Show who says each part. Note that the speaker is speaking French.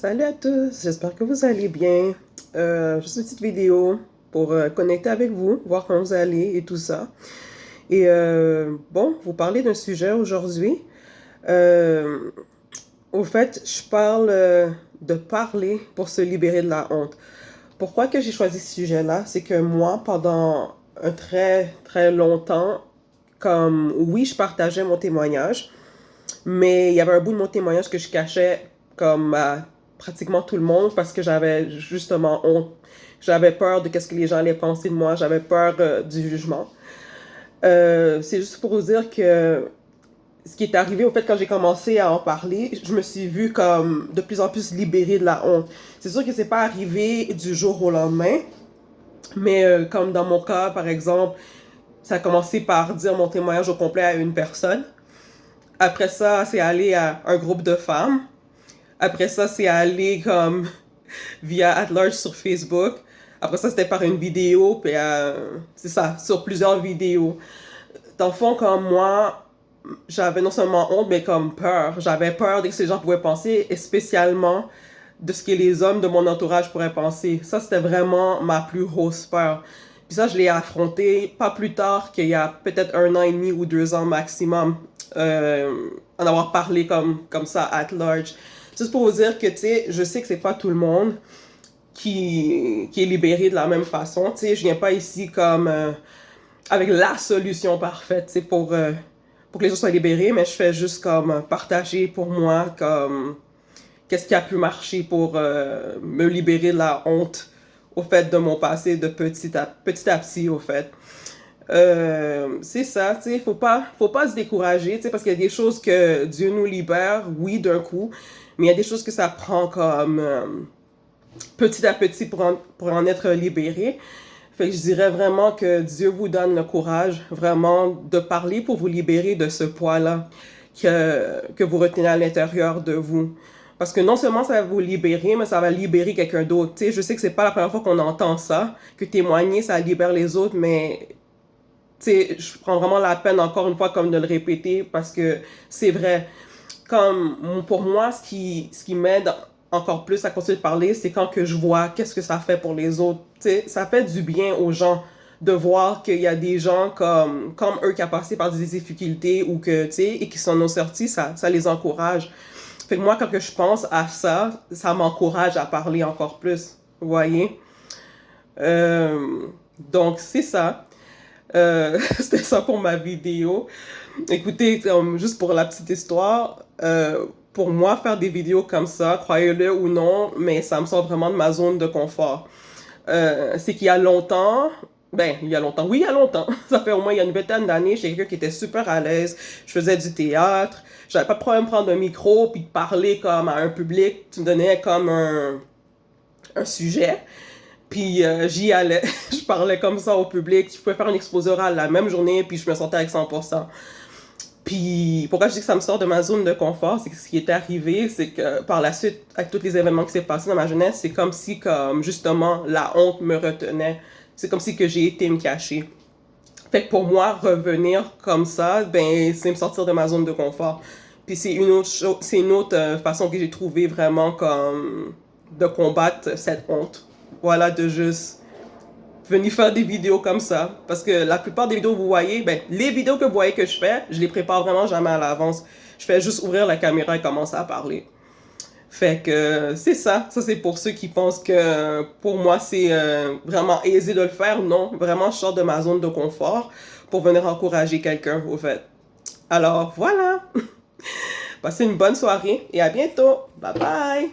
Speaker 1: Salut à tous, j'espère que vous allez bien. Juste une petite vidéo pour connecter avec vous, voir comment vous allez et tout ça. Et bon, vous parler d'un sujet aujourd'hui. Euh, Au fait, je parle de parler pour se libérer de la honte. Pourquoi que j'ai choisi ce sujet-là? C'est que moi, pendant un très très longtemps, comme oui, je partageais mon témoignage, mais il y avait un bout de mon témoignage que je cachais comme à pratiquement tout le monde parce que j'avais justement honte. J'avais peur de qu'est-ce que les gens allaient penser de moi. J'avais peur du jugement. C'est juste pour vous dire que ce qui est arrivé, au fait, quand j'ai commencé à en parler, je me suis vue comme de plus en plus libérée de la honte. C'est sûr que c'est pas arrivé du jour au lendemain, mais comme dans mon cas, par exemple, ça a commencé par dire mon témoignage au complet à une personne. Après ça, c'est allé à un groupe de femmes. Après ça, c'est allé comme via at large sur Facebook. Après ça, c'était par une vidéo, puis c'est ça, sur plusieurs vidéos. Dans le fond, comme moi, j'avais non seulement honte, mais comme peur. J'avais peur de ce que les gens pouvaient penser, et spécialement de ce que les hommes de mon entourage pourraient penser. Ça, c'était vraiment ma plus grosse peur. Puis ça, je l'ai affronté pas plus tard qu'il y a peut-être 1 an et demi ou 2 ans maximum, en avoir parlé comme ça, at large. Juste pour vous dire que, tu sais, je sais que c'est pas tout le monde qui est libéré de la même façon. Tu sais, je viens pas ici comme avec la solution parfaite, tu sais, pour que les gens soient libérés, mais je fais juste comme partager pour moi comme qu'est-ce qui a pu marcher pour me libérer de la honte au fait de mon passé de petit à petit, au fait. C'est ça, tu sais, faut pas se décourager, tu sais, parce qu'il y a des choses que Dieu nous libère, oui, d'un coup, mais il y a des choses que ça prend comme petit à petit pour en être libéré. Fait que je dirais vraiment que Dieu vous donne le courage vraiment de parler pour vous libérer de ce poids-là que vous retenez à l'intérieur de vous. Parce que non seulement ça va vous libérer, mais ça va libérer quelqu'un d'autre. Tu sais, je sais que c'est pas la première fois qu'on entend ça, que témoigner, ça libère les autres, mais tu sais, je prends vraiment la peine encore une fois comme de le répéter parce que c'est vrai. Comme pour moi, ce qui m'aide encore plus à continuer de parler, c'est quand que je vois qu'est-ce que ça fait pour les autres. Tu sais, ça fait du bien aux gens de voir qu'il y a des gens comme eux qui ont passé par des difficultés ou que, tu sais, et qui s'en ont sortis, ça les encourage. Fait que moi, quand que je pense à ça, ça m'encourage à parler encore plus. Vous voyez? Euh, donc, c'est ça. C'était ça pour ma vidéo. Écoutez, juste pour la petite histoire, pour moi, faire des vidéos comme ça, croyez-le ou non, mais ça me sort vraiment de ma zone de confort. C'est qu'il y a longtemps, oui, il y a longtemps, ça fait au moins il y a une vingtaine d'années, j'étais quelqu'un qui était super à l'aise, je faisais du théâtre, j'avais pas de problème de prendre un micro puis de parler comme à un public, tu me donnais comme un sujet. Puis j'y allais, je parlais comme ça au public, je pouvais faire un exposé oral la même journée, puis je me sentais avec 100%. Puis pourquoi je dis que ça me sort de ma zone de confort, c'est que ce qui est arrivé, c'est que par la suite, avec tous les événements qui s'est passé dans ma jeunesse, c'est comme si, comme justement, la honte me retenait. C'est comme si que j'ai été me cacher. Fait que pour moi, revenir comme ça, ben, c'est me sortir de ma zone de confort. Puis c'est une autre chose, c'est une autre façon que j'ai trouvé vraiment comme de combattre cette honte. Voilà, de juste venir faire des vidéos comme ça. Parce que la plupart des vidéos que vous voyez, ben, les vidéos que vous voyez que je fais, je les prépare vraiment jamais à l'avance. Je fais juste ouvrir la caméra et commencer à parler. Fait que c'est ça. Ça, c'est pour ceux qui pensent que pour moi, c'est vraiment aisé de le faire. Non, vraiment, je sors de ma zone de confort pour venir encourager quelqu'un, au fait. Alors, voilà. Passez une bonne soirée et à bientôt. Bye bye.